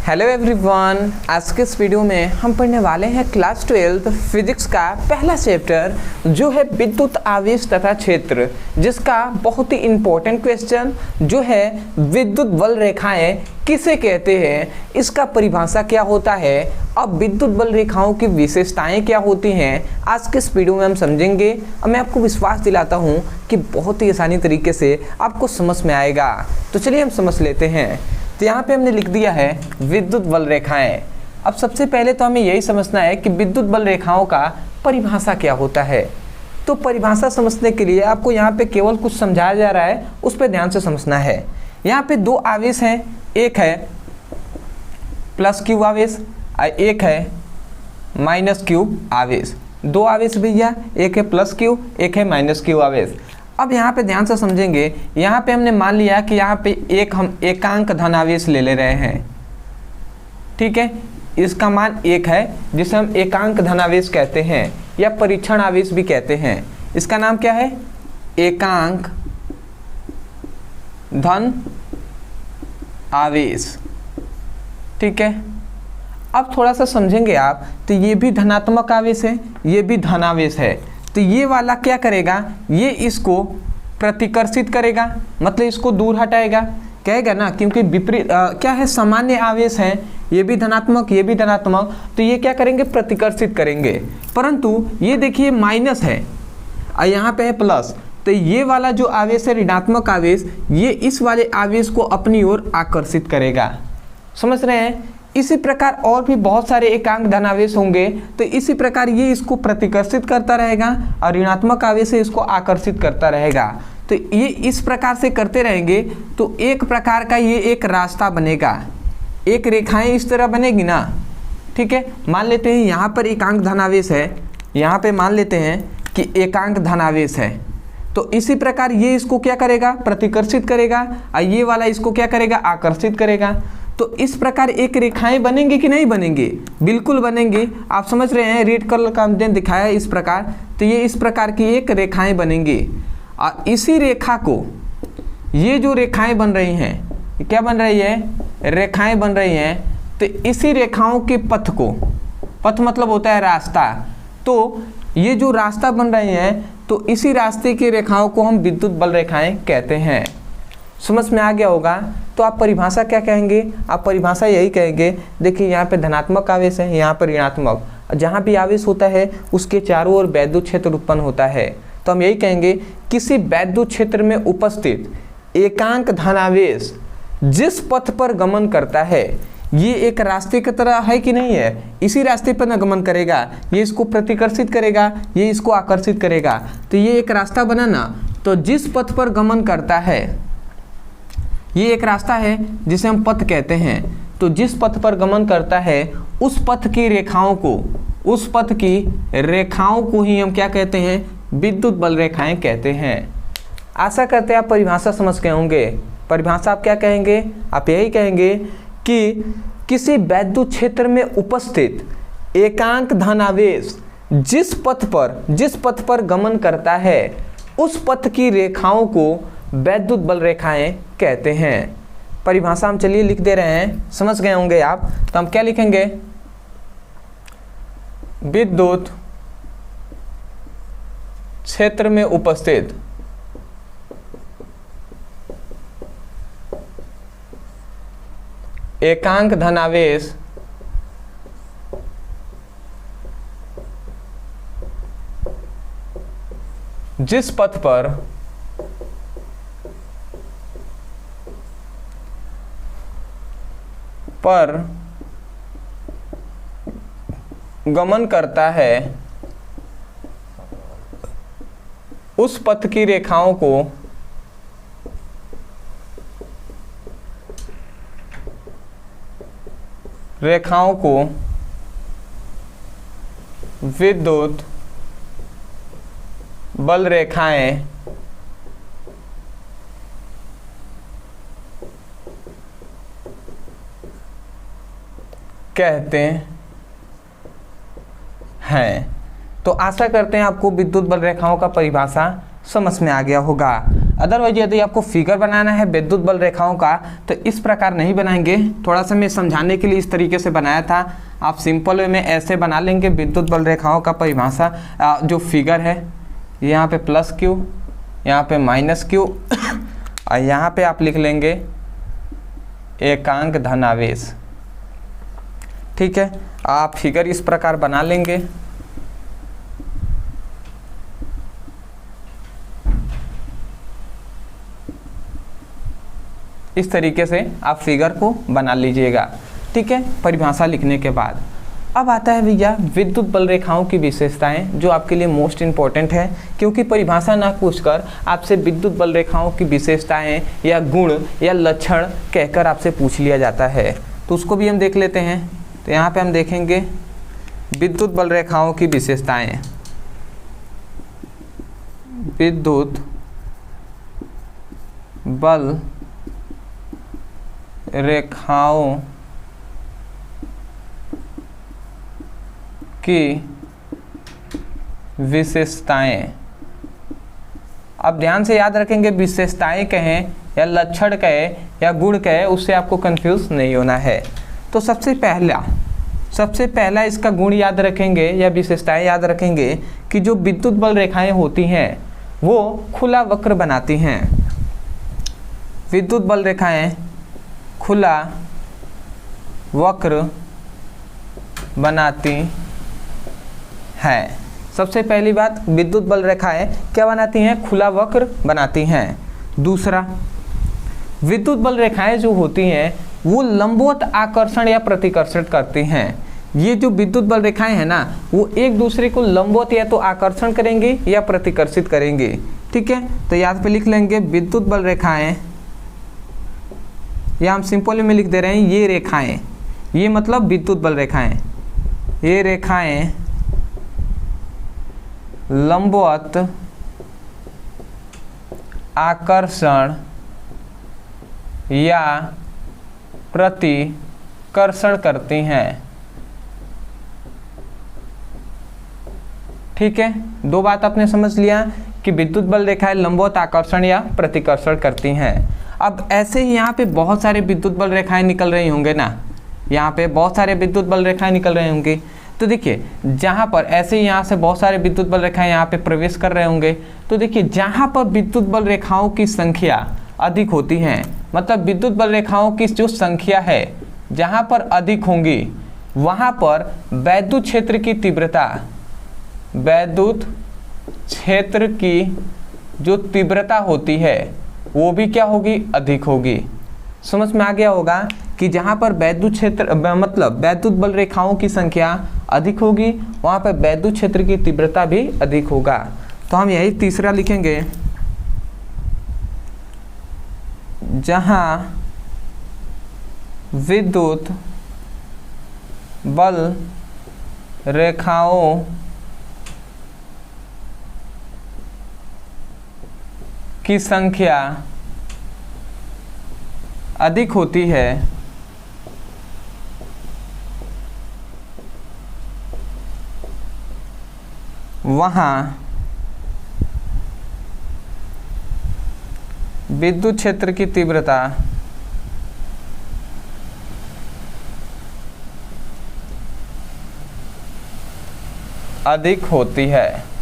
Hello everyone, आज के इस वीडियो में हम पढ़ने वाले हैं क्लास 12 फिजिक्स का पहला चैप्टर जो है विद्युत आवेश तथा क्षेत्र, जिसका बहुत ही इम्पोर्टेंट क्वेश्चन जो है विद्युत बल रेखाएं किसे कहते हैं, इसका परिभाषा क्या होता है, अब विद्युत बल रेखाओं की विशेषताएं क्या होती हैं, आज के इस वीडियो में हम समझेंगे। और मैं आपको विश्वास दिलाता हूं कि बहुत ही आसानी तरीके से आपको समझ में आएगा। तो चलिए हम समझ लेते हैं। तो यहाँ पे हमने लिख दिया है विद्युत बल रेखाएं। अब सबसे पहले तो हमें यही समझना है कि विद्युत बल रेखाओं का परिभाषा क्या होता है। तो परिभाषा समझने के लिए आपको यहाँ पे केवल कुछ समझाया जा रहा है, उस पर ध्यान से समझना है। यहाँ पे दो आवेश हैं, एक है प्लस क्यू आवेश और एक है माइनस क्यू आवेश। दो आवेश भैया, एक है प्लस क्यू, एक है माइनस क्यू आवेश। अब यहाँ पे ध्यान से समझेंगे, यहाँ पे हमने मान लिया कि यहाँ पे हम एकांक धनावेश ले रहे हैं, ठीक है। इसका मान एक है जिसे हम एकांक धनावेश कहते हैं या परीक्षण आवेश भी कहते हैं। इसका नाम क्या है? एकांक धन आवेश, ठीक है। अब थोड़ा सा समझेंगे आप, तो ये भी धनात्मक आवेश है, ये भी धनावेश है। तो ये वाला क्या करेगा, ये इसको प्रतिकर्षित करेगा, मतलब इसको दूर हटाएगा, कहेगा ना, क्योंकि विपरीत क्या है, सामान्य आवेश है, ये भी धनात्मक ये भी धनात्मक, तो ये क्या करेंगे, प्रतिकर्षित करेंगे। परंतु ये देखिए माइनस है और यहाँ पे है प्लस, तो ये वाला जो आवेश है ऋणात्मक आवेश, ये इस वाले आवेश को अपनी ओर आकर्षित करेगा। समझ रहे हैं? इसी प्रकार और भी बहुत सारे एकांक धनावेश होंगे, तो इसी प्रकार ये इसको प्रतिकर्षित करता रहेगा और ऋणात्मक आवेश से इसको आकर्षित करता रहेगा। तो ये इस प्रकार से करते रहेंगे तो एक प्रकार का ये एक रास्ता बनेगा, एक रेखाएं इस तरह बनेगी ना, ठीक है। मान लेते हैं यहाँ पर एकांक धनावेश है, यहाँ पे मान लेते हैं कि एकांक धनावेश है, तो इसी प्रकार ये इसको क्या करेगा, प्रतिकर्षित करेगा और ये वाला इसको क्या करेगा, आकर्षित करेगा। तो इस प्रकार एक रेखाएं बनेंगी कि नहीं बनेंगी? बिल्कुल बनेंगी। आप समझ रहे हैं, रेड कलर का हमने दिखाया है इस प्रकार, तो ये इस प्रकार की एक रेखाएं बनेंगी और इसी रेखा को, ये जो रेखाएं बन रही हैं, क्या बन रही है, रेखाएं बन रही हैं, तो इसी रेखाओं के पथ को, पथ मतलब होता है रास्ता, तो ये जो रास्ता बन रहे हैं, तो इसी रास्ते की रेखाओं को हम विद्युत बल रेखाएं कहते हैं। समझ में आ गया होगा। तो आप परिभाषा क्या कहेंगे? आप परिभाषा यही कहेंगे, देखिए यहाँ पे धनात्मक आवेश है, यहाँ पर ऋणात्मक, जहाँ भी आवेश होता है उसके चारों ओर वैद्युत क्षेत्र उत्पन्न होता है। तो हम यही कहेंगे, किसी वैद्युत क्षेत्र में उपस्थित एकांक धनावेश जिस पथ पर गमन करता है, ये एक रास्ते की तरह है कि नहीं है, इसी रास्ते पर न गमन करेगा, ये इसको प्रतिकर्षित करेगा, ये इसको आकर्षित करेगा, तो ये एक रास्ता बना ना। तो जिस पथ पर गमन करता है, ये एक रास्ता है जिसे हम पथ कहते हैं, तो जिस पथ पर गमन करता है उस पथ की रेखाओं को, उस पथ की रेखाओं को ही हम क्या कहते हैं, विद्युत बल रेखाएं कहते हैं। आशा करते हैं आप परिभाषा समझ गए होंगे। परिभाषा आप क्या कहेंगे? आप यही कहेंगे कि किसी वैद्युत क्षेत्र में उपस्थित एकांक धनावेश जिस पथ पर गमन करता है उस पथ की रेखाओं को वैद्युत बल रेखाएं कहते हैं। परिभाषा हम चलिए लिख दे रहे हैं, समझ गए होंगे आप। तो हम क्या लिखेंगे, विद्युत क्षेत्र में उपस्थित एकांक धनावेश जिस पथ पर गमन करता है उस पथ की रेखाओं को विद्युत बल रेखाएं कहते हैं। तो आशा करते हैं आपको विद्युत बल रेखाओं का परिभाषा समझ में आ गया होगा। अदरवाइज यदि आपको फिगर बनाना है विद्युत बल रेखाओं का तो इस प्रकार नहीं बनाएंगे, थोड़ा सा मैं समझाने के लिए इस तरीके से बनाया था। आप सिंपल वे में ऐसे बना लेंगे विद्युत बल रेखाओं का परिभाषा जो फिगर है, यहाँ पे प्लस क्यू, यहाँ पे माइनस क्यू और यहाँ पे आप लिख लेंगे एकांक धनावेश। ठीक है, आप फिगर इस प्रकार बना लेंगे। इस तरीके से आप फिगर को बना लीजिएगा। ठीक है, परिभाषा लिखने के बाद अब आता है भैया विद्युत बल रेखाओं की विशेषताएं, जो आपके लिए मोस्ट इंपॉर्टेंट है, क्योंकि परिभाषा ना पूछकर आपसे विद्युत बल रेखाओं की विशेषताएं या गुण या लक्षण कहकर आपसे पूछ लिया जाता है, तो उसको भी हम देख लेते हैं। तो यहाँ पे हम देखेंगे विद्युत बल रेखाओं की विशेषताएं। विद्युत बल रेखाओं की विशेषताएं। अब ध्यान से याद रखेंगे, विशेषताएं कहें या लक्षण कहें या गुण कहें, उससे आपको कंफ्यूज नहीं होना है। तो सबसे पहला इसका गुण याद रखेंगे या विशेषताएं याद रखेंगे कि जो विद्युत बल रेखाएं होती हैं वो खुला वक्र बनाती हैं। विद्युत बल रेखाएं खुला वक्र बनाती हैं। सबसे पहली बात, विद्युत बल रेखाएं क्या बनाती हैं? खुला वक्र बनाती हैं। दूसरा, विद्युत बल रेखाएं जो होती हैं वो लंबवत आकर्षण या प्रतिकर्षण करती हैं। ये जो विद्युत बल रेखाएं हैं ना, वो एक दूसरे को लंबवत या तो आकर्षण करेंगी या प्रतिकर्षित करेंगी। ठीक है, तो यहाँ पे लिख लेंगे विद्युत बल रेखाएं, या हम सिंपल में लिख दे रहे हैं ये रेखाएं, ये मतलब विद्युत बल रेखाएं, ये रेखाएं लंबवत आकर्षण या प्रतिकर्षण करती हैं। ठीक है, दो बात आपने समझ लिया कि विद्युत बल रेखाएं लंबवत आकर्षण या प्रतिकर्षण करती हैं। अब ऐसे ही यहाँ पे बहुत सारे विद्युत बल रेखाएं निकल रही होंगे ना, यहाँ पे बहुत सारे विद्युत बल रेखाएं निकल रहे होंगे। तो देखिए, जहाँ पर ऐसे ही यहाँ से बहुत सारे विद्युत बल रेखाएं यहाँ पे प्रवेश कर रहे होंगे, तो देखिए जहाँ पर विद्युत बल रेखाओं की संख्या अधिक होती है, मतलब विद्युत बल रेखाओं की जो संख्या है जहाँ पर अधिक होंगी, वहाँ पर वैद्युत क्षेत्र की तीव्रता, वैद्युत क्षेत्र की जो तीव्रता होती है वो भी क्या होगी? अधिक होगी। समझ में आ गया होगा कि जहाँ पर वैद्युत क्षेत्र मतलब वैद्युत बल रेखाओं की संख्या अधिक होगी, वहाँ पर वैद्युत क्षेत्र की तीव्रता भी अधिक होगा। तो हम यही तीसरा लिखेंगे, जहाँ विद्युत बल रेखाओं की संख्या अधिक होती है, वहाँ विद्युत क्षेत्र की तीव्रता अधिक होती है।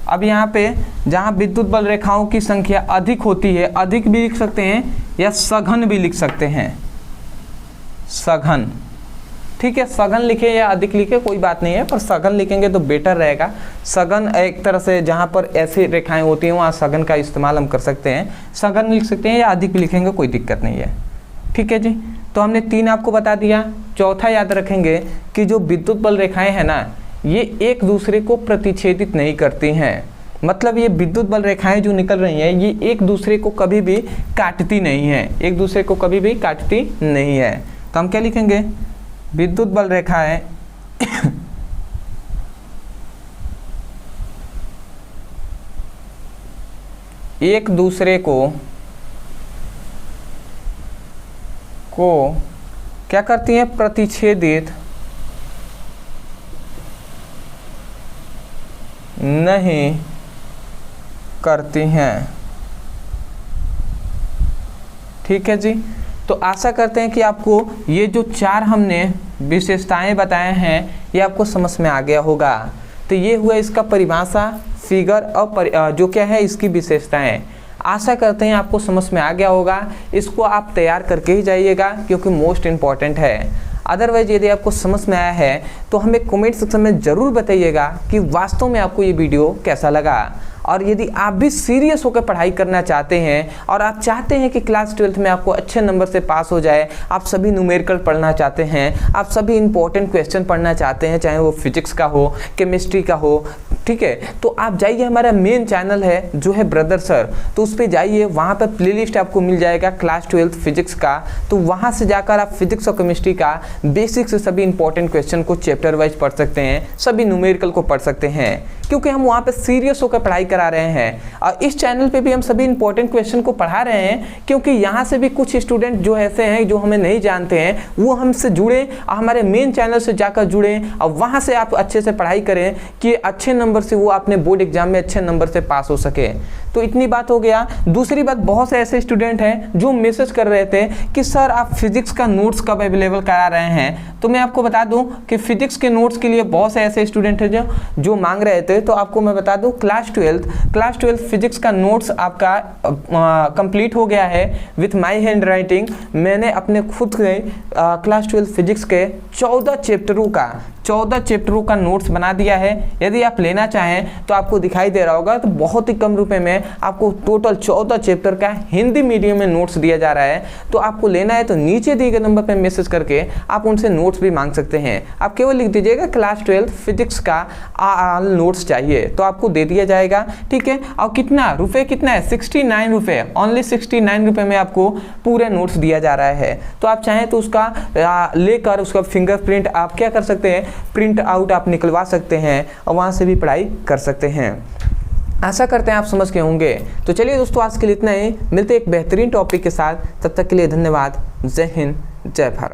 अब यहाँ पे जहाँ विद्युत बल रेखाओं की संख्या अधिक होती है, अधिक भी लिख सकते हैं या सघन भी लिख सकते हैं, सघन। ठीक है, सघन लिखे या अधिक लिखे कोई बात नहीं है, पर सघन लिखेंगे तो बेटर रहेगा। सघन एक तरह से जहाँ पर ऐसी रेखाएं होती हैं वहाँ सघन का इस्तेमाल हम कर सकते हैं, सघन लिख सकते हैं या अधिक भी लिखेंगे कोई दिक्कत नहीं है। ठीक है जी, तो हमने 3 आपको बता दिया। चौथा याद रखेंगे कि जो विद्युत बल रेखाएं हैं ना, ये एक दूसरे को प्रतिच्छेदित नहीं करती हैं, मतलब ये विद्युत बल रेखाएं जो निकल रही हैं ये एक दूसरे को कभी भी काटती नहीं है, एक दूसरे को कभी भी काटती नहीं है। तो हम क्या लिखेंगे? विद्युत बल रेखाएं एक दूसरे को क्या करती हैं? प्रतिच्छेदित नहीं करती हैं। ठीक है जी, तो आशा करते हैं कि आपको ये जो 4 हमने विशेषताएं बताए हैं ये आपको समझ में आ गया होगा। तो ये हुआ इसका परिभाषा, फिगर और जो क्या है इसकी विशेषताएं। आशा करते हैं आपको समझ में आ गया होगा। इसको आप तैयार करके ही जाइएगा क्योंकि मोस्ट इम्पॉर्टेंट है। अदरवाइज यदि आपको समझ में आया है तो हमें कमेंट सेक्शन में ज़रूर बताइएगा कि वास्तव में आपको ये वीडियो कैसा लगा। और यदि आप भी सीरियस होकर पढ़ाई करना चाहते हैं और आप चाहते हैं कि क्लास 12th में आपको अच्छे नंबर से पास हो जाए, आप सभी न्यूमेरिकल पढ़ना चाहते हैं, आप सभी इंपॉर्टेंट क्वेश्चन पढ़ना चाहते हैं, चाहे वो फिजिक्स का हो, केमिस्ट्री का हो, ठीक है, तो आप जाइए, हमारा मेन चैनल है जो है ब्रदर सर, तो उस पर जाइए, वहाँ पर प्लेलिस्ट आपको मिल जाएगा क्लास 12th फिजिक्स का। तो वहाँ से जाकर आप फिजिक्स और केमिस्ट्री का बेसिक से सभी इंपॉर्टेंट क्वेश्चन को चैप्टर वाइज पढ़ सकते हैं, सभी न्यूमेरिकल को पढ़ सकते हैं, क्योंकि हम वहाँ पे सीरियस होकर पढ़ाई करा रहे हैं। और इस चैनल पे भी हम सभी इंपॉर्टेंट क्वेश्चन को पढ़ा रहे हैं, क्योंकि यहाँ से भी कुछ स्टूडेंट जो ऐसे हैं जो हमें नहीं जानते हैं, वो हमसे जुड़े और हमारे मेन चैनल से जाकर जुड़े और वहाँ से आप अच्छे से पढ़ाई करें कि अच्छे नंबर से वो अपने बोर्ड एग्जाम में अच्छे नंबर से पास हो सके। तो इतनी बात हो गया। दूसरी बात, बहुत से ऐसे स्टूडेंट हैं जो मैसेज कर रहे थे कि सर आप फिजिक्स का नोट्स कब अवेलेबल करा रहे हैं। तो मैं आपको बता दूं कि फिजिक्स के नोट्स के लिए बहुत से ऐसे स्टूडेंट हैं जो मांग रहे थे। तो आपको मैं बता दूं क्लास 12 फिजिक्स का नोट्स आपका कंप्लीट हो गया है विथ माय हैंड राइटिंग। मैंने अपने खुद से क्लास 12 फिजिक्स के 14 चैप्टरों का नोट्स बना दिया है। यदि आप लेना चाहें तो आपको दिखाई दे रहा होगा, तो बहुत ही कम रुपए में आपको टोटल 14 चैप्टर का हिंदी मीडियम में नोट्स दिया जा रहा है। तो आपको लेना है तो नीचे दिए गए नंबर पर मैसेज करके आप उनसे नोट्स भी मांग सकते हैं। आप केवल लिख दीजिएगा क्लास 12 फिजिक्स का नोट्स चाहिए, तो आपको दे दिया जाएगा। ठीक है, और कितना है 69 रुपये, ओनली 69 रुपये में आपको पूरे नोट्स दिया जा रहा है। तो आप चाहें तो उसका लेकर उसका फिंगरप्रिंट आप क्या कर सकते हैं, प्रिंट आउट आप निकलवा सकते हैं और वहाँ से भी पढ़ाई कर सकते हैं। आशा करते हैं आप समझ के होंगे। तो चलिए दोस्तों, आज के लिए इतना ही। मिलते हैं एक बेहतरीन टॉपिक के साथ, तब तक के लिए धन्यवाद। जय हिंद, जय भारत।